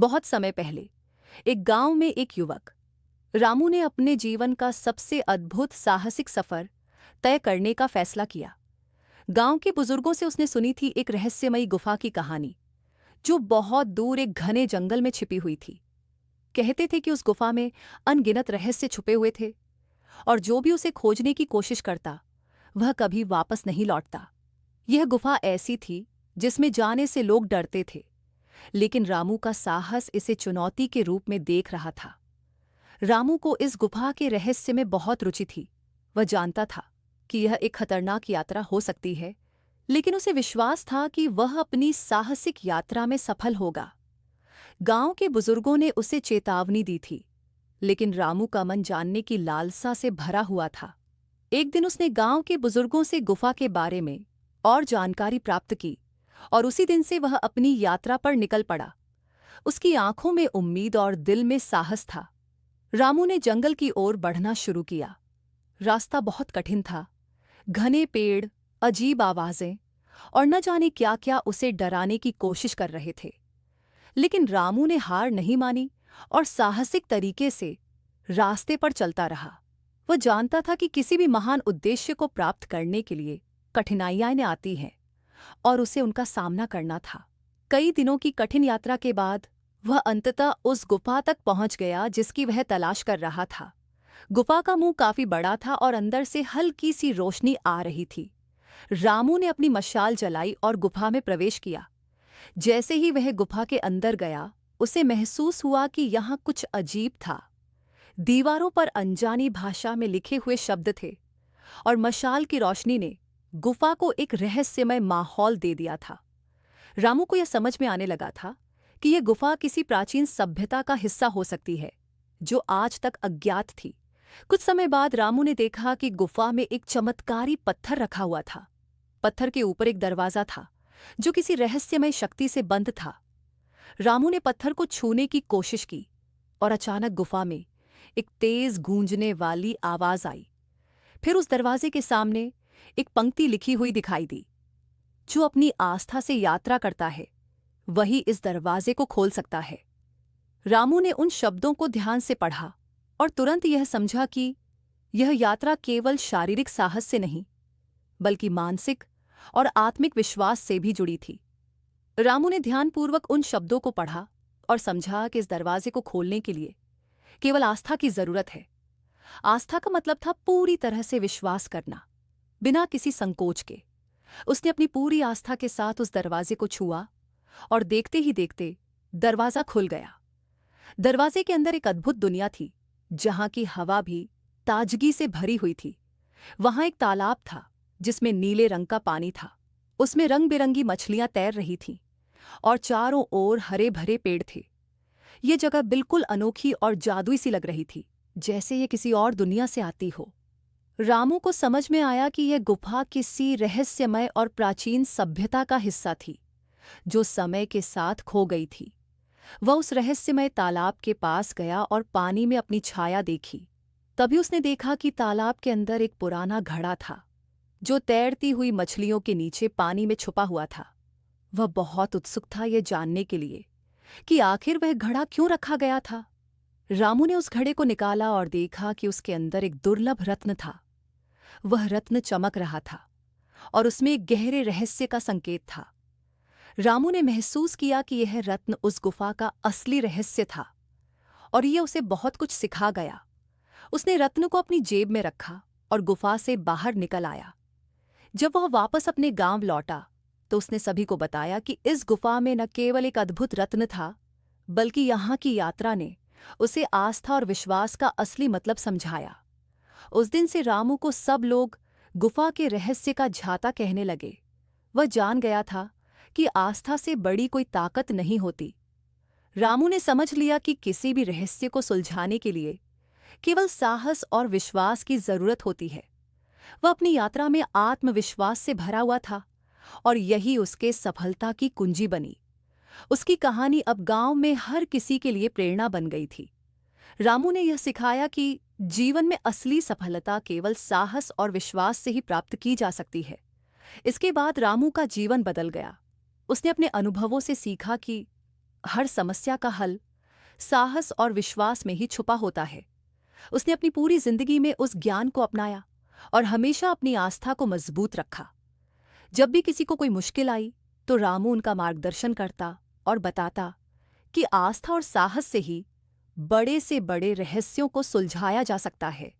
बहुत समय पहले एक गांव में एक युवक रामू ने अपने जीवन का सबसे अद्भुत साहसिक सफर तय करने का फैसला किया। गांव के बुजुर्गों से उसने सुनी थी एक रहस्यमयी गुफा की कहानी, जो बहुत दूर एक घने जंगल में छिपी हुई थी। कहते थे कि उस गुफा में अनगिनत रहस्य छुपे हुए थे और जो भी उसे खोजने की कोशिश करता वह कभी वापस नहीं लौटता। यह गुफा ऐसी थी जिसमें जाने से लोग डरते थे, लेकिन रामू का साहस इसे चुनौती के रूप में देख रहा था। रामू को इस गुफा के रहस्य में बहुत रुचि थी। वह जानता था कि यह एक खतरनाक यात्रा हो सकती है, लेकिन उसे विश्वास था कि वह अपनी साहसिक यात्रा में सफल होगा। गांव के बुजुर्गों ने उसे चेतावनी दी थी, लेकिन रामू का मन जानने की लालसा से भरा हुआ था। एक दिन उसने गांव के बुजुर्गों से गुफा के बारे में और जानकारी प्राप्त की और उसी दिन से वह अपनी यात्रा पर निकल पड़ा। उसकी आंखों में उम्मीद और दिल में साहस था। रामू ने जंगल की ओर बढ़ना शुरू किया। रास्ता बहुत कठिन था। घने पेड़, अजीब आवाजें और न जाने क्या क्या उसे डराने की कोशिश कर रहे थे, लेकिन रामू ने हार नहीं मानी और साहसिक तरीके से रास्ते पर चलता रहा। वह जानता था कि किसी भी महान उद्देश्य को प्राप्त करने के लिए कठिनाइयां आती हैं और उसे उनका सामना करना था। कई दिनों की कठिन यात्रा के बाद वह अंततः उस गुफा तक पहुंच गया जिसकी वह तलाश कर रहा था। गुफा का मुंह काफी बड़ा था और अंदर से हल्की सी रोशनी आ रही थी। रामू ने अपनी मशाल जलाई और गुफा में प्रवेश किया। जैसे ही वह गुफा के अंदर गया, उसे महसूस हुआ कि यहाँ कुछ अजीब था। दीवारों पर अनजानी भाषा में लिखे हुए शब्द थे और मशाल की रोशनी ने गुफा को एक रहस्यमय माहौल दे दिया था। रामू को यह समझ में आने लगा था कि यह गुफा किसी प्राचीन सभ्यता का हिस्सा हो सकती है, जो आज तक अज्ञात थी। कुछ समय बाद रामू ने देखा कि गुफा में एक चमत्कारी पत्थर रखा हुआ था। पत्थर के ऊपर एक दरवाजा था जो किसी रहस्यमय शक्ति से बंद था। रामू ने पत्थर को छूने की कोशिश की और अचानक गुफा में एक तेज गूंजने वाली आवाज आई। फिर उस दरवाजे के सामने एक पंक्ति लिखी हुई दिखाई दी, जो अपनी आस्था से यात्रा करता है वही इस दरवाजे को खोल सकता है। रामू ने उन शब्दों को ध्यान से पढ़ा और तुरंत यह समझा कि यह यात्रा केवल शारीरिक साहस से नहीं, बल्कि मानसिक और आत्मिक विश्वास से भी जुड़ी थी। रामू ने ध्यानपूर्वक उन शब्दों को पढ़ा और समझा कि इस दरवाजे को खोलने के लिए केवल आस्था की जरूरत है। आस्था का मतलब था पूरी तरह से विश्वास करना, बिना किसी संकोच के। उसने अपनी पूरी आस्था के साथ उस दरवाजे को छुआ और देखते ही देखते दरवाजा खुल गया। दरवाजे के अंदर एक अद्भुत दुनिया थी, जहां की हवा भी ताजगी से भरी हुई थी। वहां एक तालाब था जिसमें नीले रंग का पानी था। उसमें रंग बिरंगी मछलियां तैर रही थीं और चारों ओर हरे भरे पेड़ थे। ये जगह बिल्कुल अनोखी और जादुई सी लग रही थी, जैसे ये किसी और दुनिया से आती हो। रामू को समझ में आया कि यह गुफा किसी रहस्यमय और प्राचीन सभ्यता का हिस्सा थी, जो समय के साथ खो गई थी। वह उस रहस्यमय तालाब के पास गया और पानी में अपनी छाया देखी। तभी उसने देखा कि तालाब के अंदर एक पुराना घड़ा था, जो तैरती हुई मछलियों के नीचे पानी में छुपा हुआ था। वह बहुत उत्सुक था यह जानने के लिए कि आखिर वह घड़ा क्यों रखा गया था। रामू ने उस घड़े को निकाला और देखा कि उसके अंदर एक दुर्लभ रत्न था। वह रत्न चमक रहा था और उसमें एक गहरे रहस्य का संकेत था। रामू ने महसूस किया कि यह रत्न उस गुफा का असली रहस्य था और यह उसे बहुत कुछ सिखा गया। उसने रत्न को अपनी जेब में रखा और गुफा से बाहर निकल आया। जब वह वापस अपने गांव लौटा तो उसने सभी को बताया कि इस गुफा में न केवल एक अद्भुत रत्न था, बल्कि यहाँ की यात्रा ने उसे आस्था और विश्वास का असली मतलब समझाया। उस दिन से रामू को सब लोग गुफा के रहस्य का झाता कहने लगे। वह जान गया था कि आस्था से बड़ी कोई ताकत नहीं होती। रामू ने समझ लिया कि किसी भी रहस्य को सुलझाने के लिए केवल साहस और विश्वास की जरूरत होती है। वह अपनी यात्रा में आत्मविश्वास से भरा हुआ था और यही उसके सफलता की कुंजी बनी। उसकी कहानी अब गांव में हर किसी के लिए प्रेरणा बन गई थी। रामू ने यह सिखाया कि जीवन में असली सफलता केवल साहस और विश्वास से ही प्राप्त की जा सकती है। इसके बाद रामू का जीवन बदल गया। उसने अपने अनुभवों से सीखा कि हर समस्या का हल साहस और विश्वास में ही छुपा होता है। उसने अपनी पूरी जिंदगी में उस ज्ञान को अपनाया और हमेशा अपनी आस्था को मजबूत रखा। जब भी किसी को कोई मुश्किल आई तो रामू उनका मार्गदर्शन करता और बताता कि आस्था और साहस से ही बड़े से बड़े रहस्यों को सुलझाया जा सकता है।